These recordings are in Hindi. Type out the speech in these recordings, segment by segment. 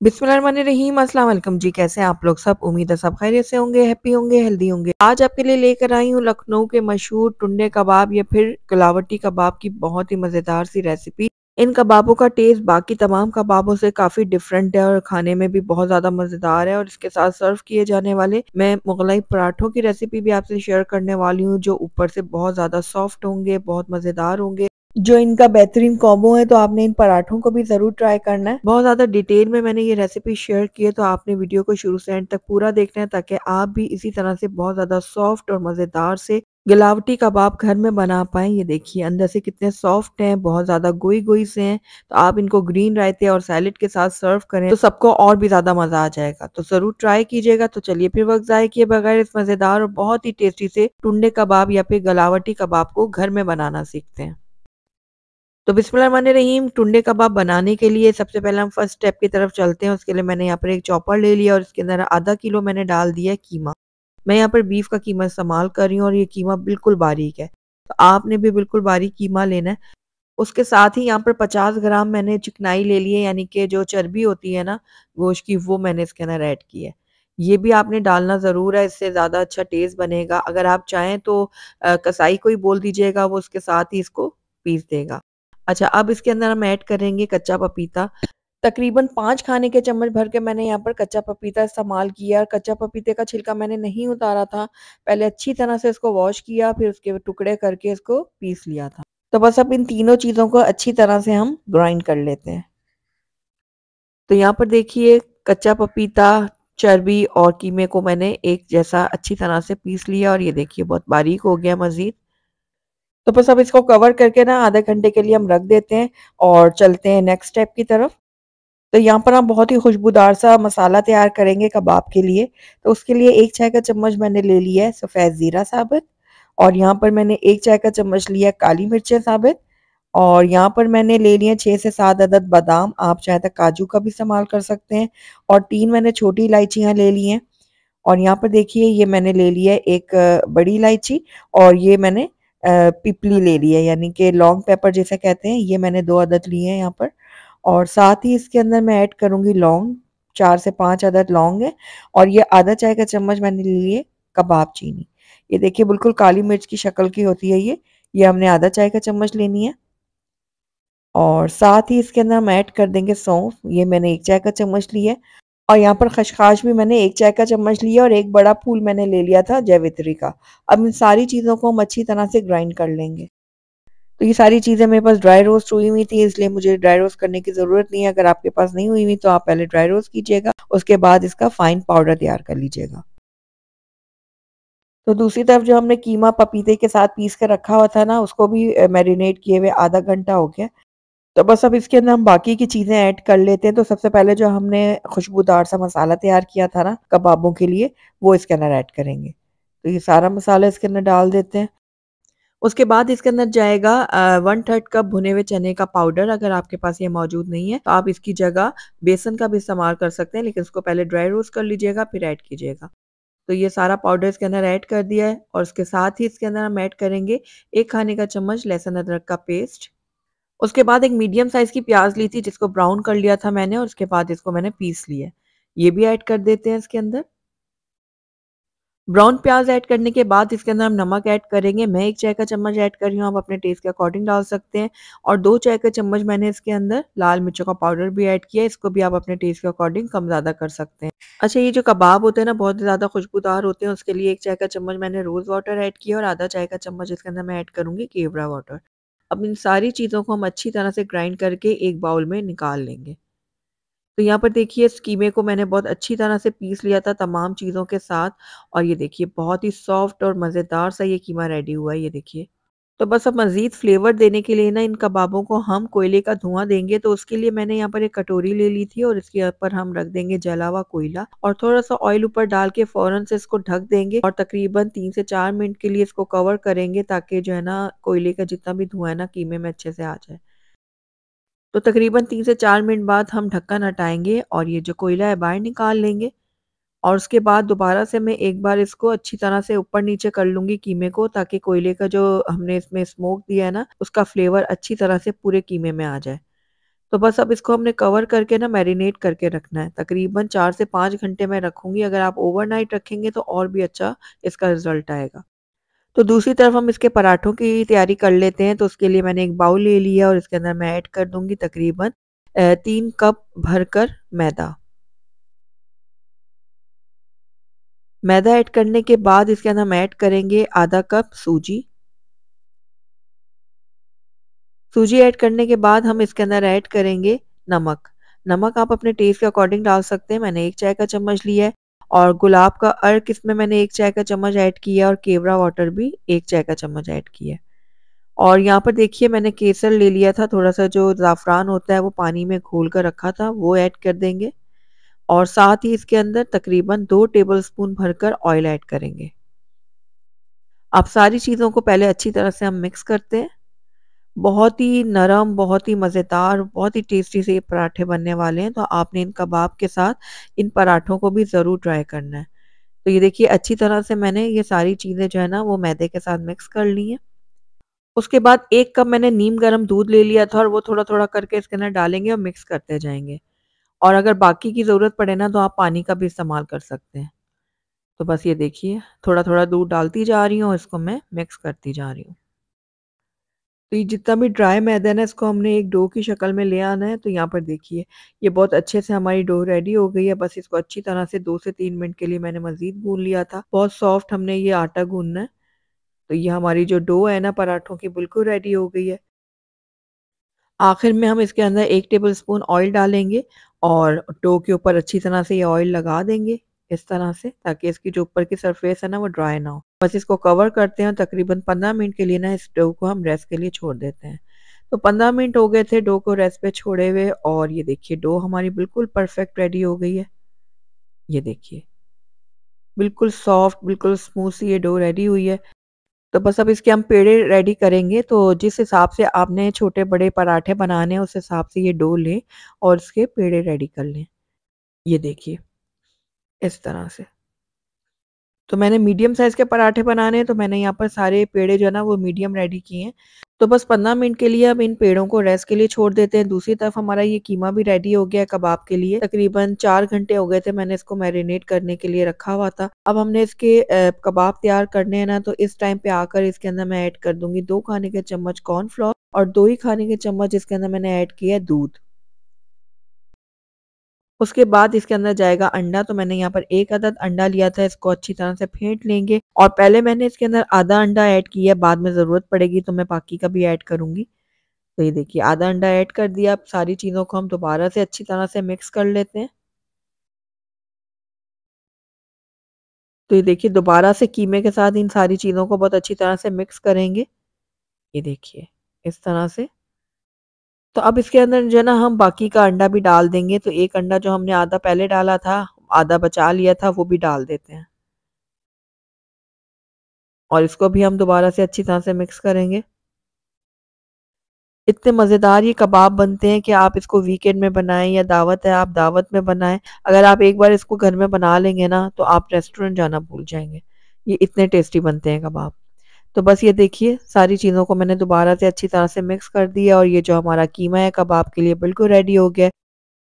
बिस्मिल्लाहिर्रहमानिर्रहीम अस्सलाम वालेकुम जी। कैसे हैं आप लोग सब? उम्मीद है सब खैरियत से होंगे, हैप्पी होंगे, हेल्दी होंगे। आज आपके लिए लेकर आई हूँ लखनऊ के मशहूर टुंडे कबाब या फिर कलावटी कबाब की बहुत ही मज़ेदार सी रेसिपी। इन कबाबों का टेस्ट बाकी तमाम कबाबों से काफ़ी डिफरेंट है और खाने में भी बहुत ज़्यादा मज़ेदार है। और इसके साथ सर्व किए जाने वाले मैं मुगलई पराठों की रेसिपी भी आपसे शेयर करने वाली हूँ, जो ऊपर से बहुत ज़्यादा सॉफ्ट होंगे, बहुत मज़ेदार होंगे। जो इनका बेहतरीन कॉम्बो है, तो आपने इन पराठों को भी ज़रूर ट्राई करना है। बहुत ज़्यादा डिटेल में मैंने ये रेसिपी शेयर की है, तो आपने वीडियो को शुरू से एंड तक पूरा देखना है, ताकि आप भी इसी तरह से बहुत ज़्यादा सॉफ्ट और मज़ेदार से गिलावटी कबाब घर में बना पाएँ। ये देखिए अंदर से कितने सॉफ्ट हैं, बहुत ज़्यादा गोई-गोई से हैं। तो आप इनको ग्रीन रायते और सैलेड के साथ सर्व करें, तो सबको और भी ज़्यादा मज़ा आ जाएगा। तो ज़रूर ट्राई कीजिएगा। तो चलिए फिर वक़्त ज़ाया किए बगैर इस मज़ेदार और बहुत ही टेस्टी से टुंडे कबाब या फिर गलावटी कबाब को घर में बनाना सीखते हैं। तो बिस्मिल्लाहिर्रहमानिर्रहीम टुंडे कबाब बनाने के लिए सबसे पहले हम फर्स्ट स्टेप की तरफ चलते हैं। उसके लिए मैंने यहाँ पर एक चॉपर ले लिया और इसके अंदर आधा किलो मैंने डाल दिया है कीमा। मैं यहाँ पर बीफ का कीमा इस्तेमाल कर रही हूँ और ये कीमा बिल्कुल बारीक है। तो आपने भी बिल्कुल बारीक कीमा लेना है। उसके साथ ही यहाँ पर 50 ग्राम मैंने चिकनाई ले ली है, यानी कि जो चर्बी होती है ना गोश्त की, वो मैंने इसके अंदर ऐड की है। ये भी आपने डालना ज़रूर है, इससे ज़्यादा अच्छा टेस्ट बनेगा। अगर आप चाहें तो कसाई को ही बोल दीजिएगा, वो उसके साथ ही इसको पीस देगा। अच्छा, अब इसके अंदर हम ऐड करेंगे कच्चा पपीता। तकरीबन 5 खाने के चम्मच भर के मैंने यहाँ पर कच्चा पपीता इस्तेमाल किया। और कच्चा पपीते का छिलका मैंने नहीं उतारा था। पहले अच्छी तरह से इसको वॉश किया, फिर उसके टुकड़े करके इसको पीस लिया था। तो बस अब इन तीनों चीज़ों को अच्छी तरह से हम ग्राइंड कर लेते हैं। तो यहाँ पर देखिए कच्चा पपीता, चर्बी और कीमे को मैंने एक जैसा अच्छी तरह से पीस लिया और ये देखिए बहुत बारीक हो गया मज़ीद। तो बस अब इसको कवर करके ना आधे घंटे के लिए हम रख देते हैं और चलते हैं नेक्स्ट स्टेप की तरफ। तो यहाँ पर हम बहुत ही खुशबूदार सा मसाला तैयार करेंगे कबाब के लिए। तो उसके लिए 1 चाय का चम्मच मैंने ले लिया है सफ़ेद ज़ीरा साबुत और यहाँ पर मैंने 1 चाय का चम्मच लिया है काली मिर्चें साबित और यहाँ पर मैंने ले लिए 6 से 7 अदद बादाम, आप चाहे तो काजू का भी इस्तेमाल कर सकते हैं और 3 मैंने छोटी इलायचियाँ ले ली हैं। और यहाँ पर देखिए ये मैंने ले लिया है एक बड़ी इलायची और ये मैंने पिपली ले ली है, यानी कि लॉन्ग पेपर जिसे कहते हैं, ये मैंने 2 अदद लिए हैं यहाँ पर। और साथ ही इसके अंदर मैं ऐड करूँगी लौंग, 4 से 5 अदद लौंग है और ये आधा चाय का चम्मच मैंने ले लिए कबाब चीनी। ये देखिए बिल्कुल काली मिर्च की शक्ल की होती है ये हमने आधा चाय का चम्मच लेनी है। और साथ ही इसके अंदर हम ऐड कर देंगे सौंफ, ये मैंने 1 चाय का चम्मच लिया है और यहाँ पर खसखस भी मैंने 1 चाय का चम्मच लिया और एक बड़ा फूल मैंने ले लिया था जैवित्री का। अब इन सारी चीज़ों को हम अच्छी तरह से ग्राइंड कर लेंगे। तो ये सारी चीज़ें मेरे पास ड्राई रोस्ट हुई हुई थी, इसलिए मुझे ड्राई रोस्ट करने की ज़रूरत नहीं है। अगर आपके पास नहीं हुई हुई तो आप पहले ड्राई रोस्ट कीजिएगा, उसके बाद इसका फाइन पाउडर तैयार कर लीजिएगा। तो दूसरी तरफ जो हमने कीमा पपीते के साथ पीस के रखा हुआ था ना, उसको भी मैरिनेट किए हुए आधा घंटा हो गया। तो बस अब इसके अंदर हम बाकी की चीज़ें ऐड कर लेते हैं। तो सबसे पहले जो हमने खुशबूदार सा मसाला तैयार किया था ना कबाबों के लिए, वो इसके अंदर ऐड करेंगे। तो ये सारा मसाला इसके अंदर डाल देते हैं। उसके बाद इसके अंदर जाएगा 1/3 कप भुने हुए चने का पाउडर। अगर आपके पास ये मौजूद नहीं है, तो आप इसकी जगह बेसन का भी इस्तेमाल कर सकते हैं, लेकिन उसको पहले ड्राई रोस्ट कर लीजिएगा, फिर ऐड कीजिएगा। तो ये सारा पाउडर इसके अंदर ऐड कर दिया है और उसके साथ ही इसके अंदर हम ऐड करेंगे 1 खाने का चम्मच लहसुन अदरक का पेस्ट। उसके बाद एक मीडियम साइज़ की प्याज़ ली थी, जिसको ब्राउन कर लिया था मैंने और उसके बाद इसको मैंने पीस लिया है। ये भी ऐड कर देते हैं इसके अंदर। ब्राउन प्याज़ ऐड करने के बाद इसके अंदर हम नमक ऐड करेंगे। मैं 1 चाय का चम्मच ऐड कर रही हूँ, आप अपने टेस्ट के अकॉर्डिंग डाल सकते हैं और 2 चाय का चम्मच मैंने इसके अंदर लाल मिर्चों का पाउडर भी ऐड किया है, इसको भी आप अपने टेस्ट के अकॉर्डिंग कम-ज़्यादा कर सकते हैं। अच्छा, ये जो कबाब होते हैं ना बहुत ज़्यादा खुशबूदार होते हैं, उसके लिए 1 चाय का चम्मच मैंने रोज़ वाटर ऐड किया और आधा चाय का चम्मच इसके अंदर मैं ऐड करूँगी केवड़ा वाटर। अब इन सारी चीज़ों को हम अच्छी तरह से ग्राइंड करके एक बाउल में निकाल लेंगे। तो यहाँ पर देखिए इस कीमे को मैंने बहुत अच्छी तरह से पीस लिया था तमाम चीज़ों के साथ और ये देखिए बहुत ही सॉफ्ट और मज़ेदार सा ये कीमा रेडी हुआ है, ये देखिए। तो बस अब मज़ीद फ्लेवर देने के लिए ना इन कबाबों को हम कोयले का धुआँ देंगे, तो उसके लिए मैंने यहाँ पर एक कटोरी ले ली थी और इसके ऊपर हम रख देंगे जला हुआ कोयला और थोड़ा-सा ऑयल ऊपर डाल के फ़ौरन से इसको ढक देंगे और तकरीबन 3 से 4 मिनट के लिए इसको कवर करेंगे, ताकि जो है ना कोयले का जितना भी धुआँ है ना कीमे में अच्छे से आ जाए। तो तकरीबन 3 से 4 मिनट बाद हम ढक्कन हटाएँगे और ये जो कोयला है बाहर निकाल लेंगे और उसके बाद दोबारा से मैं एक बार इसको अच्छी तरह से ऊपर-नीचे कर लूँगी कीमे को, ताकि कोयले का जो हमने इसमें स्मोक दिया है ना, उसका फ्लेवर अच्छी तरह से पूरे कीमे में आ जाए। तो बस अब इसको हमने कवर करके ना मैरिनेट करके रखना है। तकरीबन 4 से 5 घंटे मैं रखूँगी, अगर आप ओवरनाइट रखेंगे तो और भी अच्छा इसका रिज़ल्ट आएगा। तो दूसरी तरफ हम इसके पराठों की तैयारी कर लेते हैं। तो उसके लिए मैंने एक बाउल ले लिया और इसके अंदर मैं ऐड कर दूँगी तकरीबन 3 कप भरकर मैदा। मैदा ऐड करने के बाद इसके अंदर हम ऐड करेंगे आधा कप सूजी। सूजी ऐड करने के बाद हम इसके अंदर ऐड करेंगे नमक। नमक आप अपने टेस्ट के अकॉर्डिंग डाल सकते हैं, मैंने 1 चाय का चम्मच लिया है। और गुलाब का अर्क इसमें मैंने 1 चाय का चम्मच ऐड किया है और केवड़ा वाटर भी 1 चाय का चम्मच ऐड किया है। और यहाँ पर देखिए मैंने केसर ले लिया था, थोड़ा-सा जो ज़ाफ़रान होता है वो पानी में घोल कर रखा था, वो ऐड कर देंगे। और साथ ही इसके अंदर तकरीबन 2 टेबलस्पून भरकर ऑयल ऐड करेंगे। अब सारी चीज़ों को पहले अच्छी तरह से हम मिक्स करते हैं। बहुत ही नरम, बहुत ही मज़ेदार, बहुत ही टेस्टी से ये पराठे बनने वाले हैं, तो आपने इन कबाब के साथ इन पराठों को भी ज़रूर ट्राई करना है। तो ये देखिए अच्छी तरह से मैंने ये सारी चीज़ें जो है ना वो मैदे के साथ मिक्स कर ली हैं। उसके बाद 1 कप मैंने नीम गर्म दूध ले लिया था और वो थोड़ा-थोड़ा करके इसके अंदर डालेंगे और मिक्स करते जाएँगे। और अगर बाकी की ज़रूरत पड़े ना तो आप पानी का भी इस्तेमाल कर सकते हैं। तो बस ये देखिए थोड़ा-थोड़ा दूध डालती जा रही हूँ और इसको मैं मिक्स करती जा रही हूँ। तो ये जितना भी ड्राई मैदा है ना इसको हमने एक डो की शक्ल में ले आना है। तो यहाँ पर देखिए ये बहुत अच्छे से हमारी डो रेडी हो गई है। बस इसको अच्छी तरह से 2 से 3 मिनट के लिए मैंने मज़ीद गूँध लिया था। बहुत सॉफ्ट हमने ये आटा गूँधना है। तो ये हमारी जो डो है ना पराठों की बिल्कुल रेडी हो गई है। आखिर में हम इसके अंदर 1 टेबलस्पून ऑयल डालेंगे और डो के ऊपर अच्छी तरह से ये ऑयल लगा देंगे, इस तरह से, ताकि इसकी जो ऊपर की सरफेस है ना वो ड्राई ना हो। बस इसको कवर करते हैं और तकरीबन 15 मिनट के लिए ना इस डो को हम रेस्ट के लिए छोड़ देते हैं। तो 15 मिनट हो गए थे डो को रेस्ट पे छोड़े हुए और ये देखिए डो हमारी बिल्कुल परफेक्ट रेडी हो गई है। ये देखिए, बिल्कुल सॉफ्ट, बिल्कुल स्मूथ सी ये डो रेडी हुई है। तो बस अब इसके हम पेड़े रेडी करेंगे, तो जिस हिसाब से आपने छोटे-बड़े पराठे बनाने हैं, उस हिसाब से ये डो लें और इसके पेड़े रेडी कर लें। ये देखिए, इस तरह से। तो मैंने मीडियम साइज़ के पराठे बनाने हैं, तो मैंने यहाँ पर सारे पेड़े जो है ना, वो मीडियम रेडी किए हैं। तो बस 15 मिनट के लिए अब इन पेड़ों को रेस्ट के लिए छोड़ देते हैं। दूसरी तरफ हमारा ये कीमा भी रेडी हो गया है कबाब के लिए। तकरीबन 4 घंटे हो गए थे, मैंने इसको मैरिनेट करने के लिए रखा हुआ था। अब हमने इसके कबाब तैयार करने हैं ना, तो इस टाइम पे आकर इसके अंदर मैं ऐड कर दूँगी 2 खाने के चम्मच कॉर्नफ्लोर और 2 ही खाने के चम्मच इसके अंदर मैंने ऐड किया है दूध। उसके बाद इसके अंदर जाएगा अंडा, तो मैंने यहाँ पर 1 अदद अंडा लिया था, इसको अच्छी तरह से फेंट लेंगे और पहले मैंने इसके अंदर आधा अंडा ऐड किया, बाद में ज़रूरत पड़ेगी तो मैं बाकी का भी ऐड करूँगी। तो ये देखिए आधा अंडा ऐड कर दिया, अब सारी चीज़ों को हम दोबारा से अच्छी तरह से मिक्स कर लेते हैं। तो ये देखिए दोबारा से कीमे के साथ इन सारी चीज़ों को बहुत अच्छी तरह से मिक्स करेंगे। ये देखिए, इस तरह से। तो अब इसके अंदर जो है ना हम बाकी का अंडा भी डाल देंगे, तो 1 अंडा जो हमने आधा पहले डाला था, आधा बचा लिया था, वो भी डाल देते हैं। और इसको भी हम दोबारा से अच्छी तरह से मिक्स करेंगे। इतने मज़ेदार ये कबाब बनते हैं कि आप इसको वीकेंड में बनाएँ या दावत है आप दावत में बनाएँ। अगर आप एक बार इसको घर में बना लेंगे ना तो आप रेस्टोरेंट जाना भूल जाएँगे। ये इतने टेस्टी बनते हैं कबाब। तो बस ये देखिए सारी चीज़ों को मैंने दोबारा से अच्छी तरह से मिक्स कर दिया और ये जो हमारा कीमा है कबाब के लिए बिल्कुल रेडी हो गया है।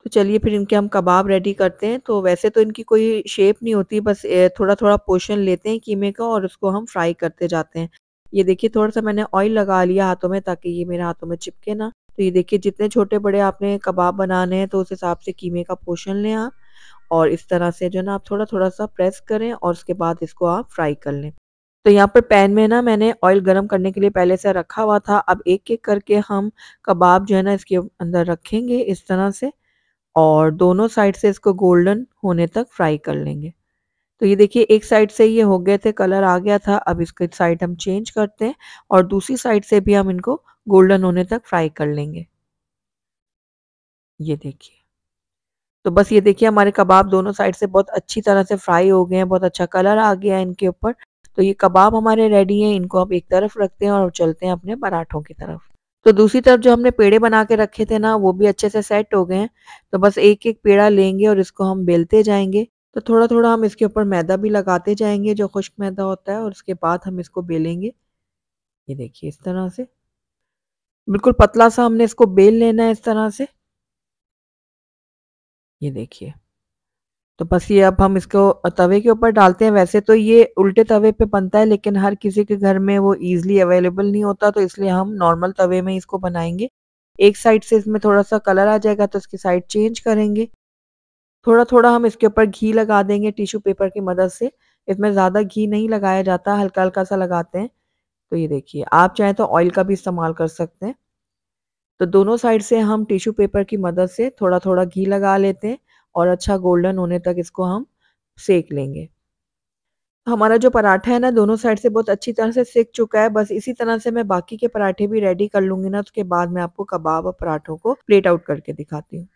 तो चलिए फिर इनके हम कबाब रेडी करते हैं। तो वैसे तो इनकी कोई शेप नहीं होती, बस थोड़ा-थोड़ा पोर्शन लेते हैं कीमे का और उसको हम फ्राई करते जाते हैं। ये देखिए थोड़ा-सा मैंने ऑयल लगा लिया हाथों में ताकि ये मेरे हाथों में चिपके ना। तो ये देखिए जितने छोटे-बड़े आपने कबाब बनाने हैं तो उस हिसाब से कीमे का पोर्शन लें आप और इस तरह से जो है ना आप थोड़ा-थोड़ा सा प्रेस करें और उसके बाद इसको आप फ्राई कर लें। तो यहाँ पर पैन में ना मैंने ऑयल गरम करने के लिए पहले से रखा हुआ था। अब एक-एक करके हम कबाब जो है ना इसके अंदर रखेंगे इस तरह से और दोनों साइड से इसको गोल्डन होने तक फ्राई कर लेंगे। तो ये देखिए एक साइड से ये हो गए थे, कलर आ गया था, अब इसकी साइड हम चेंज करते हैं और दूसरी साइड से भी हम इनको गोल्डन होने तक फ्राई कर लेंगे। ये देखिए। तो बस ये देखिए हमारे कबाब दोनों साइड से बहुत अच्छी तरह से फ्राई हो गए हैं, बहुत अच्छा कलर आ गया है इनके ऊपर। तो ये कबाब हमारे रेडी हैं, इनको अब एक तरफ रखते हैं और चलते हैं अपने पराठों की तरफ। तो दूसरी तरफ जो हमने पेड़े बना के रखे थे ना, वो भी अच्छे से सेट हो गए हैं। तो बस एक-एक पेड़ा लेंगे और इसको हम बेलते जाएँगे। तो थोड़ा-थोड़ा हम इसके ऊपर मैदा भी लगाते जाएँगे, जो खुश्क मैदा होता है और उसके बाद हम इसको बेलेंगे। ये देखिए इस तरह से। बिल्कुल पतला-सा हमने इसको बेल लेना है इस तरह से। ये देखिए। तो बस ये अब हम इसको तवे के ऊपर डालते हैं। वैसे तो ये उल्टे तवे पे बनता है, लेकिन हर किसी के घर में वो ईज़िली अवेलेबल नहीं होता, तो इसलिए हम नॉर्मल तवे में इसको बनाएँगे। एक साइड से इसमें थोड़ा-सा कलर आ जाएगा तो इसकी साइड चेंज करेंगे। थोड़ा-थोड़ा हम इसके ऊपर घी लगा देंगे टिश्यू पेपर की मदद से। इसमें ज़्यादा घी नहीं लगाया जाता, हल्का-हल्का सा लगाते हैं। तो ये देखिए, आप चाहें तो ऑयल का भी इस्तेमाल कर सकते हैं। तो दोनों साइड से हम टिश्यू पेपर की मदद से थोड़ा-थोड़ा घी लगा लेते हैं और अच्छा गोल्डन होने तक इसको हम सेक लेंगे। हमारा जो पराठा है ना, दोनों साइड से बहुत अच्छी तरह से सिक चुका है। बस इसी तरह से मैं बाकी के पराठे भी रेडी कर लूँगी ना, उसके बाद मैं आपको कबाब और पराठों को प्लेट आउट करके दिखाती हूँ।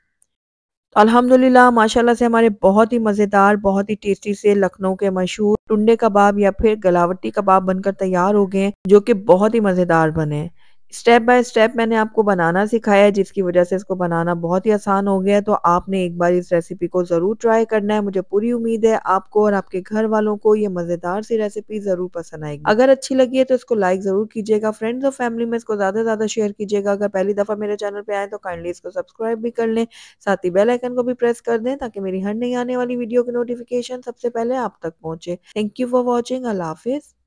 तो अल्हम्दुलिल्लाह माशाल्लाह से हमारे बहुत ही मज़ेदार, बहुत ही टेस्टी से लखनऊ के मशहूर टुंडे कबाब या फिर गलावटी कबाब बनकर तैयार हो गए हैं, जो कि बहुत ही मज़ेदार बने हैं। स्टेप बाय स्टेप मैंने आपको बनाना सिखाया है, जिसकी वज़ह से इसको बनाना बहुत ही आसान हो गया है। तो आपने एक बार इस रेसिपी को ज़रूर ट्राई करना है। मुझे पूरी उम्मीद है आपको और आपके घर वालों को ये मज़ेदार सी रेसिपी ज़रूर पसंद आएगी। अगर अच्छी लगी है तो इसको लाइक ज़रूर कीजिएगा, फ्रेंड्स और फैमिली में इसको ज़्यादा से ज़्यादा शेयर कीजिएगा। अगर पहली दफ़ा मेरे चैनल पे आएँ तो काइंडली इसको सब्सक्राइब भी कर लें। साथ ही बेल आइकन को भी प्रेस कर दें ताकि मेरी हर नई आने वाली वीडियो की नोटिफिकेशन सबसे पहले आप तक पहुंचे। Thank you for watching. अल्लाह हाफिज़।